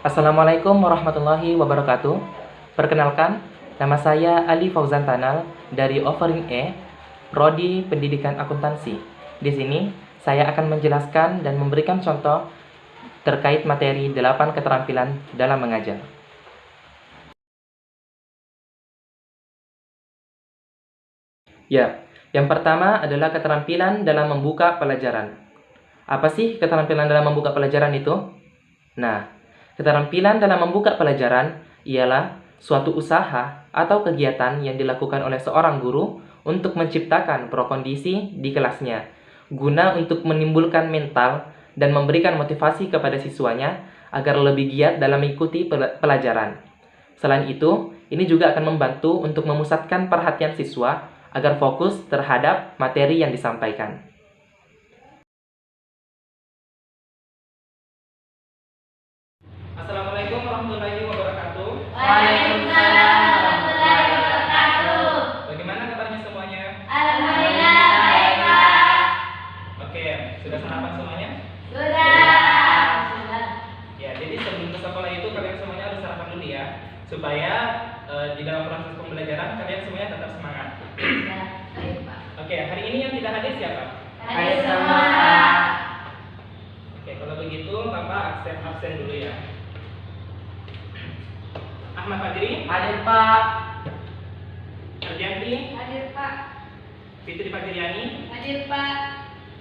Assalamualaikum warahmatullahi wabarakatuh. Perkenalkan, nama saya Ali Fauzan Tanal dari Offering E, Prodi Pendidikan Akuntansi. Di sini, saya akan menjelaskan dan memberikan contoh terkait materi 8 keterampilan dalam mengajar. Ya, yang pertama adalah keterampilan dalam membuka pelajaran. Apa sih keterampilan dalam membuka pelajaran itu? Nah, keterampilan dalam membuka pelajaran ialah suatu usaha atau kegiatan yang dilakukan oleh seorang guru untuk menciptakan prakondisi di kelasnya, guna untuk menimbulkan mental dan memberikan motivasi kepada siswanya agar lebih giat dalam mengikuti pelajaran. Selain itu, ini juga akan membantu untuk memusatkan perhatian siswa agar fokus terhadap materi yang disampaikan. Assalamualaikum warahmatullahi wabarakatuh. Waalaikumsalam warahmatullahi wabarakatuh. Bagaimana kabarnya semuanya? Alhamdulillah baik, Pak. Oke, sudah sarapan semuanya? Sudah. Ya, jadi sebelum ke sekolah itu kalian semuanya harus sarapan dulu ya, supaya di dalam proses pembelajaran kalian semuanya tetap semangat. Baik, Pak. Oke, hari ini yang tidak hadir siapa? Hadir semua, Pak. Oke, kalau begitu Bapak absen dulu ya. Ahmad Fadri, Hadir, Pak. Ardianti, Hadir, Pak. Fitri Fadriani, Hadir, Pak.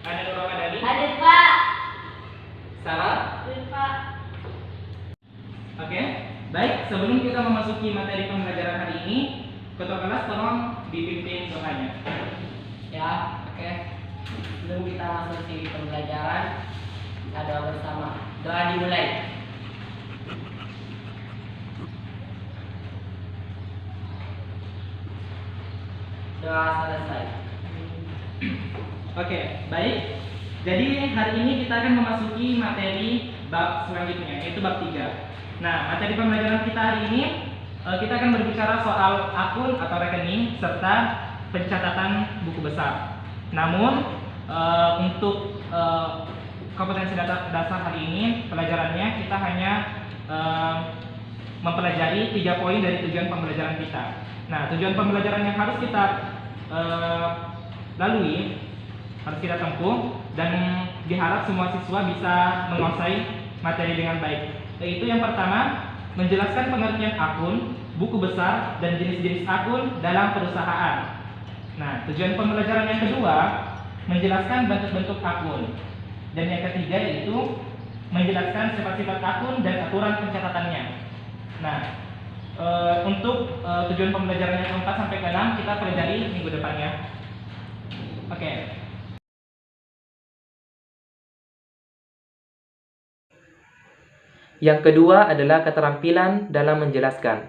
Ana Nur Ramadhani, Hadir, Pak. Sarah. Hadir, Pak. Oke, baik. Sebelum kita memasuki materi pembelajaran hari ini, ketua kelas tolong dipimpin doanya. Ya, oke. Sebelum kita masuk di pembelajaran, kita doa bersama. Doa dimulai. Doa selesai. Oke, baik. Jadi hari ini kita akan memasuki materi bab selanjutnya, yaitu bab 3. Nah, materi pembelajaran kita hari ini kita akan berbicara soal akun atau rekening serta pencatatan buku besar. Namun untuk kompetensi dasar hari ini pelajarannya kita hanya mempelajari 3 poin dari tujuan pembelajaran kita. Nah, tujuan pembelajaran yang harus kita lalui, harus kita tempuh, dan diharap semua siswa bisa menguasai materi dengan baik. Yaitu yang pertama, menjelaskan pengertian akun, buku besar, dan jenis-jenis akun dalam perusahaan. Nah, tujuan pembelajaran yang kedua, menjelaskan bentuk-bentuk akun. Dan yang ketiga yaitu menjelaskan sifat-sifat akun dan aturan pencatatannya. Nah, untuk tujuan pembelajaran yang keempat sampai ke-6 kita pelajari minggu depannya. Oke. Yang kedua adalah keterampilan dalam menjelaskan.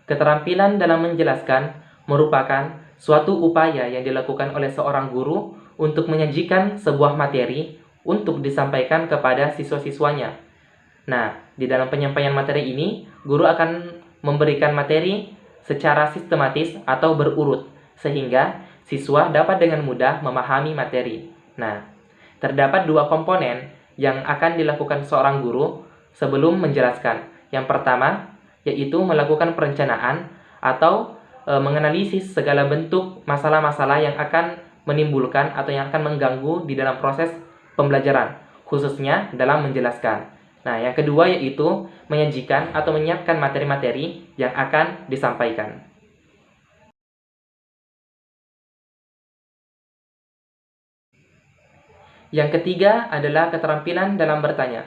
Keterampilan dalam menjelaskan merupakan suatu upaya yang dilakukan oleh seorang guru untuk menyajikan sebuah materi untuk disampaikan kepada siswa-siswanya. Nah, di dalam penyampaian materi ini, guru akan memberikan materi secara sistematis atau berurut, sehingga siswa dapat dengan mudah memahami materi. Nah, terdapat 2 komponen yang akan dilakukan seorang guru sebelum menjelaskan. Yang pertama, yaitu melakukan perencanaan atau menganalisis segala bentuk masalah-masalah yang akan menimbulkan atau yang akan mengganggu di dalam proses pembelajaran, khususnya dalam menjelaskan. Nah, yang kedua yaitu menyajikan atau menyiapkan materi-materi yang akan disampaikan. Yang ketiga adalah keterampilan dalam bertanya.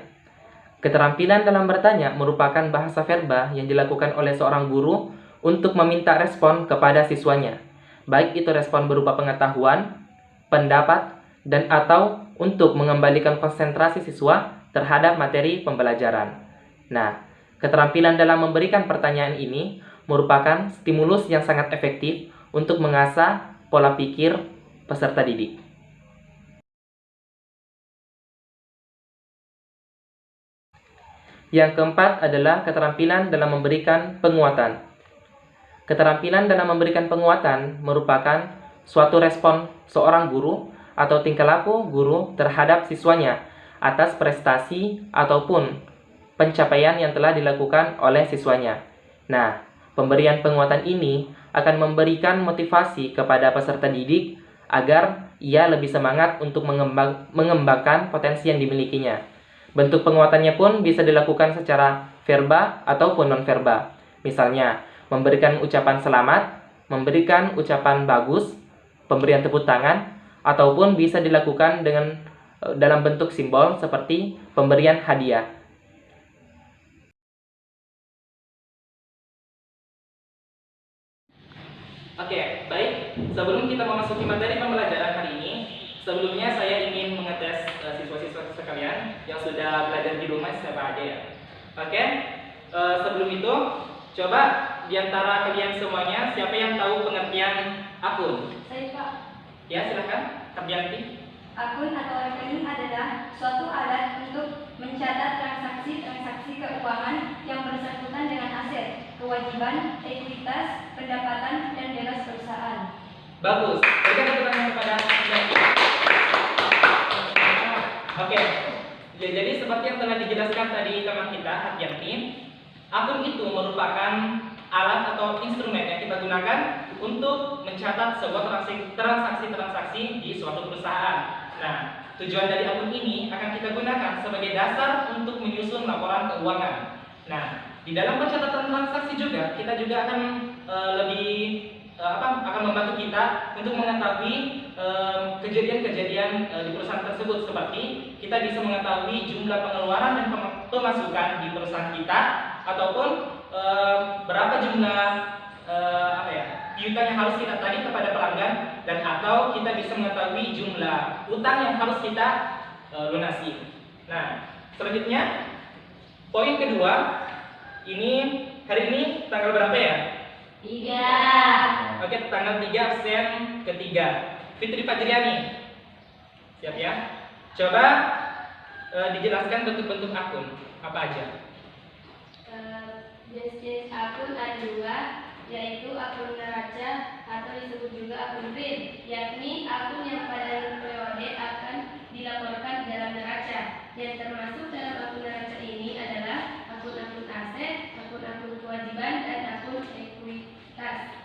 Keterampilan dalam bertanya merupakan bahasa verba yang dilakukan oleh seorang guru untuk meminta respon kepada siswanya, baik itu respon berupa pengetahuan, pendapat, dan atau untuk mengembalikan konsentrasi siswa terhadap materi pembelajaran. Nah, keterampilan dalam memberikan pertanyaan ini merupakan stimulus yang sangat efektif untuk mengasah pola pikir peserta didik. Yang keempat adalah keterampilan dalam memberikan penguatan. Keterampilan dalam memberikan penguatan merupakan suatu respon seorang guru atau tingkah laku guru terhadap siswanya atas prestasi ataupun pencapaian yang telah dilakukan oleh siswanya. Nah, pemberian penguatan ini akan memberikan motivasi kepada peserta didik agar ia lebih semangat untuk mengembangkan potensi yang dimilikinya. Bentuk penguatannya pun bisa dilakukan secara verba ataupun non-verba. Misalnya, memberikan ucapan selamat, memberikan ucapan bagus, pemberian tepuk tangan, ataupun bisa dilakukan dalam bentuk simbol seperti pemberian hadiah. Oke, baik. Sebelum kita memasuki materi pembelajaran hari ini, sebelumnya saya ingin mengetes siswa-siswa sekalian yang sudah belajar di rumah siapa aja ya. Oke, sebelum itu, coba di antara kalian semuanya, siapa yang tahu pengertian akun? Saya, Pak. Ya, silakan, Kardianti. Akun atau rekening adalah suatu alat untuk mencatat transaksi-transaksi keuangan yang bersangkutan dengan aset, kewajiban, ekuitas, pendapatan, dan bebas perusahaan. Bagus. Berikan tepuk tangan kepada Kardianti. Oke. Jadi seperti yang telah dijelaskan tadi teman kita, Kardianti, akun itu merupakan alat atau instrumen yang kita gunakan untuk mencatat sebuah transaksi-transaksi di suatu perusahaan. Nah, tujuan dari akun ini akan kita gunakan sebagai dasar untuk menyusun laporan keuangan. Nah, di dalam pencatatan transaksi juga kita juga akan akan membantu kita untuk mengetahui kejadian-kejadian di perusahaan tersebut, seperti kita bisa mengetahui jumlah pengeluaran dan pemasukan di perusahaan kita, ataupun berapa jumlah piutang yang harus kita tagih kepada pelanggan, dan atau kita bisa mengetahui jumlah utang yang harus kita lunasi. Nah, selanjutnya poin kedua, hari ini tanggal berapa ya? 3. Oke, tanggal 3 absen ketiga. Fitri Fajriani. Siap ya? Coba dijelaskan bentuk-bentuk akun apa aja? Jenis akun ada 2, yaitu akun neraca atau disebut juga akun real, yakni akun yang pada periode akan dilaporkan dalam neraca. Yang termasuk dalam akun neraca ini adalah akun-akun aset, akun-akun kewajiban, dan akun ekuitas.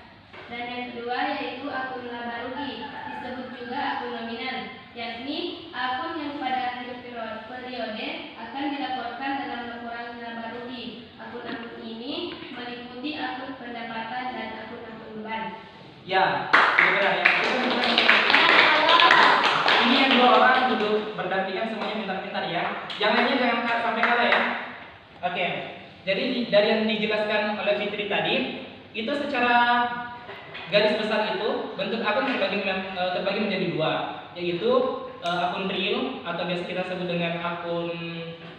Dan yang kedua yaitu akun laba rugi, disebut juga akun nominal, yakni akun yang pada akhir periode akan dilaporkan dalam laporan laba rugi. Akun-akun ini meliputi akun pendapatan dan akun-akun beban. Ya, benar ya. Ini yang 2 orang duduk berdampingan, semuanya pintar-pintar ya. Yang lainnya jangan sampai kalah ya. Oke. Jadi dari yang dijelaskan oleh Fitri tadi, itu secara garis besar itu bentuk akun terbagi menjadi 2, yaitu akun real atau biasa kita sebut dengan akun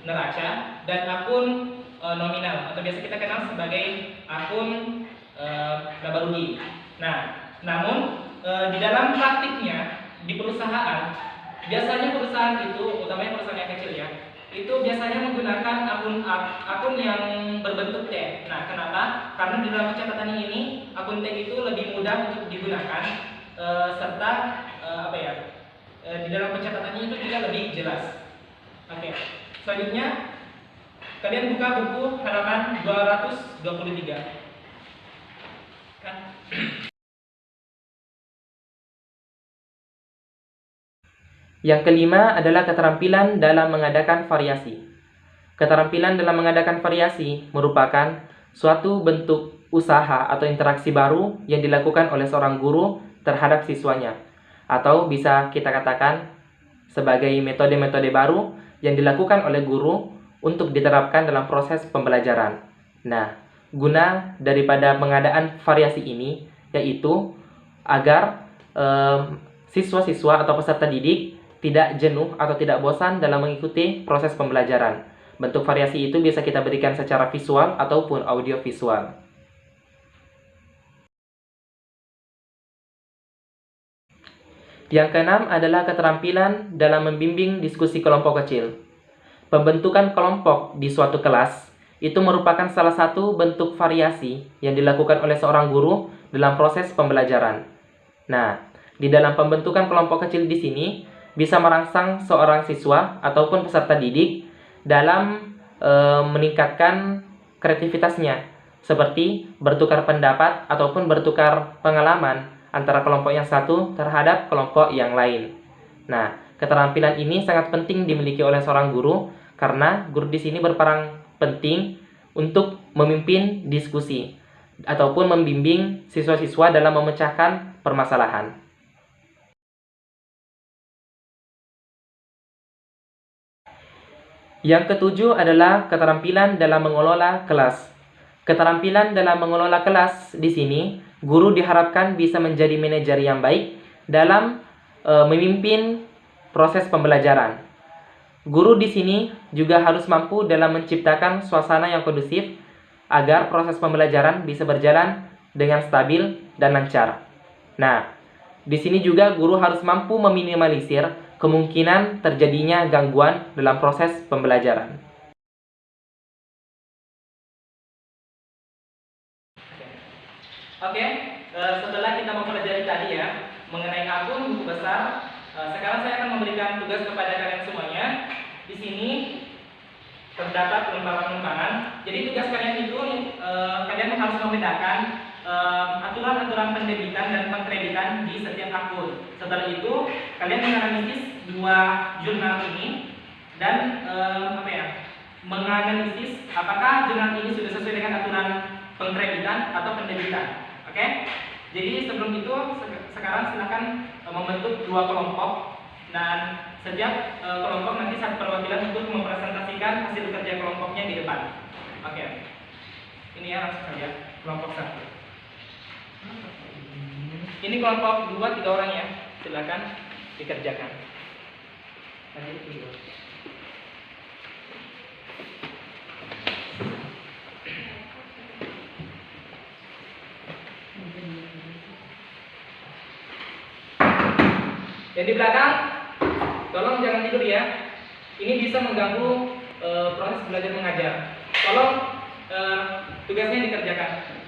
neraca, dan akun nominal atau biasa kita kenal sebagai akun laba rugi. Nah, namun di dalam praktiknya di perusahaan, biasanya perusahaan itu, utamanya perusahaan yang kecil ya, itu biasanya menggunakan akun yang berbentuk T. Nah, kenapa? Karena di dalam pencatatan ini akun T itu lebih mudah untuk digunakan, serta di dalam pencatatannya itu juga lebih jelas. Oke. Selanjutnya kalian buka buku halaman 223. Kan? Yang kelima adalah keterampilan dalam mengadakan variasi. Keterampilan dalam mengadakan variasi merupakan suatu bentuk usaha atau interaksi baru yang dilakukan oleh seorang guru terhadap siswanya, atau bisa kita katakan sebagai metode-metode baru yang dilakukan oleh guru untuk diterapkan dalam proses pembelajaran. Nah, guna daripada pengadaan variasi ini yaitu agar siswa-siswa atau peserta didik tidak jenuh atau tidak bosan dalam mengikuti proses pembelajaran. Bentuk variasi itu bisa kita berikan secara visual ataupun audio visual. Yang keenam adalah keterampilan dalam membimbing diskusi kelompok kecil. Pembentukan kelompok di suatu kelas itu merupakan salah satu bentuk variasi yang dilakukan oleh seorang guru dalam proses pembelajaran. Nah, di dalam pembentukan kelompok kecil di sini bisa merangsang seorang siswa ataupun peserta didik dalam meningkatkan kreativitasnya, seperti bertukar pendapat ataupun bertukar pengalaman antara kelompok yang satu terhadap kelompok yang lain. Nah, keterampilan ini sangat penting dimiliki oleh seorang guru karena guru di sini berperan penting untuk memimpin diskusi ataupun membimbing siswa-siswa dalam memecahkan permasalahan. Yang ketujuh adalah keterampilan dalam mengelola kelas. Keterampilan dalam mengelola kelas di sini, guru diharapkan bisa menjadi manajer yang baik dalam memimpin proses pembelajaran. Guru di sini juga harus mampu dalam menciptakan suasana yang kondusif agar proses pembelajaran bisa berjalan dengan stabil dan lancar. Nah, di sini juga guru harus mampu meminimalisir kemungkinan terjadinya gangguan dalam proses pembelajaran. Oke, setelah kita mempelajari tadi ya mengenai akun buku besar, sekarang saya akan memberikan tugas kepada kalian semuanya. Di sini terdapat lembaran-lembaran. Jadi tugas kalian itu kalian harus membedakan aturan-aturan penerbitan dan pengkreditan di setiap akun. Setelah itu kalian menganalisis dua jurnal ini dan menganalisis apakah jurnal ini sudah sesuai dengan aturan pengkreditan atau penerbitan. Oke? Jadi sebelum itu sekarang silakan membentuk dua kelompok dan setiap kelompok nanti satu perwakilan untuk mempresentasikan hasil kerja kelompoknya di depan. Oke. Ini ya langsung saja kelompok satu. Ini kelompok 2, 3 orang ya. Silakan dikerjakan. Yang di belakang, tolong jangan tidur ya. Ini bisa mengganggu proses belajar mengajar. Tolong tugasnya dikerjakan.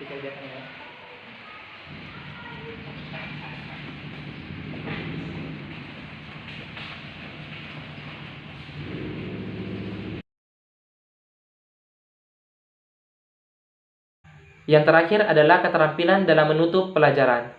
Dikerjakan ya. Yang terakhir adalah keterampilan dalam menutup pelajaran.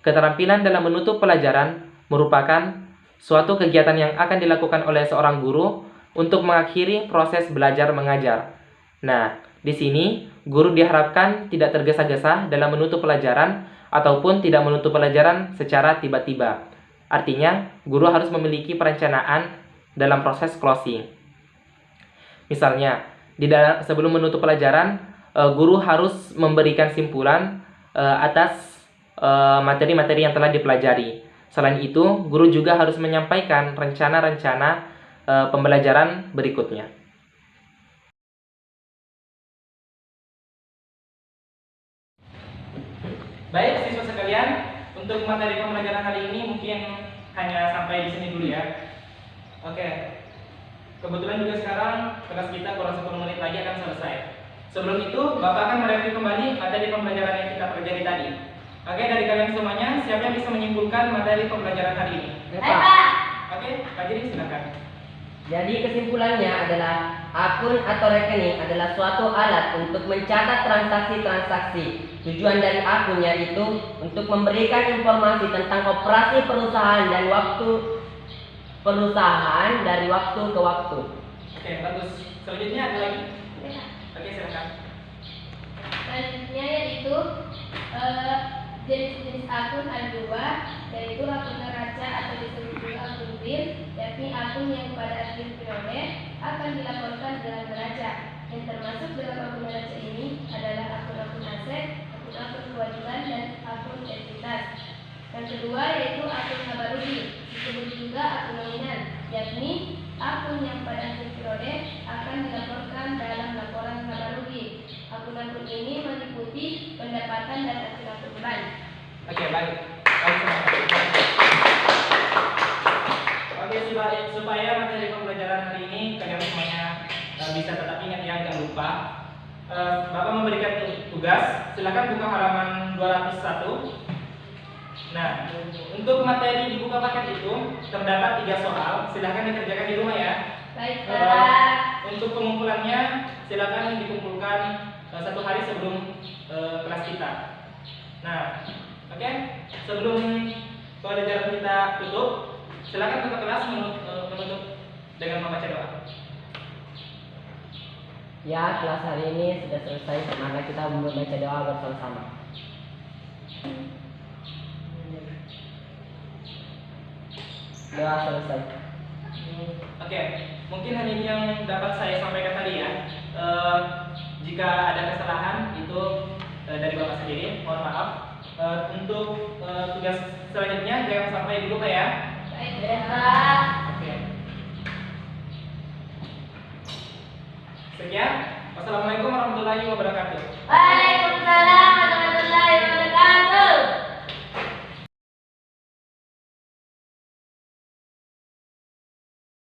Keterampilan dalam menutup pelajaran merupakan suatu kegiatan yang akan dilakukan oleh seorang guru untuk mengakhiri proses belajar mengajar. Nah, di sini guru diharapkan tidak tergesa-gesa dalam menutup pelajaran ataupun tidak menutup pelajaran secara tiba-tiba. Artinya, guru harus memiliki perencanaan dalam proses closing. Misalnya, sebelum menutup pelajaran, guru harus memberikan simpulan atas materi-materi yang telah dipelajari. Selain itu, guru juga harus menyampaikan rencana-rencana pembelajaran berikutnya. Baik siswa sekalian, untuk materi pembelajaran hari ini mungkin hanya sampai di sini dulu ya. Oke. Kebetulan juga sekarang kelas kita kurang 10 menit lagi akan selesai. Sebelum itu, Bapak akan mereview kembali materi pembelajaran yang kita pelajari tadi. Oke, dari kalian semuanya, siapa yang bisa menyimpulkan materi pembelajaran hari ini? Pak. Oke, Kak Jadi silakan. Jadi kesimpulannya adalah akun atau rekening adalah suatu alat untuk mencatat transaksi-transaksi. Tujuan dari akunnya itu untuk memberikan informasi tentang operasi perusahaan dan waktu perusahaan dari waktu ke waktu. Oke, bagus. Selanjutnya ada lagi? Oke, silakan. Selanjutnya yaitu jenis-jenis akun ada dua, yaitu akun neraca atau disebut juga akun real, yakni akun yang pada akhir periode akan dilaporkan dalam neraca. Yang termasuk dalam akun neraca ini adalah akun-akun aset, akun kewajiban, dan akun entitas. Yang kedua yaitu akun laba rugi, disebut juga akun nominal, yakni akun yang pada akhir periode akan dilaporkan dalam laporan laba rugi. Akun-akun ini meliputi pendapatan dan akun-akun lain. Oke, baik. supaya materi pembelajaran hari ini kalian semuanya bisa tetap ingat ya, jangan lupa. Bapak memberikan tugas, silakan buka halaman 201. Nah, untuk materi di buka paket itu terdapat 3 soal, silakan dikerjakan di rumah ya. Baik, Pak. Untuk pengumpulannya silakan dikumpulkan 1 hari sebelum kelas kita. Nah, oke, sebelum pelajaran kita tutup, silakan kakak kelas menutup dengan membaca doa. Ya, kelas hari ini sudah selesai, maka kita membaca doa bersama-sama. Doa selesai. Oke, mungkin hanya ini yang dapat saya sampaikan tadi ya. Jika ada kesalahan itu dari Bapak sendiri, mohon maaf. Untuk tugas selanjutnya jangan sampai dilupa ya. Baik, Pak. Oke. Sekian. Wassalamualaikum warahmatullahi wabarakatuh. Waalaikumsalam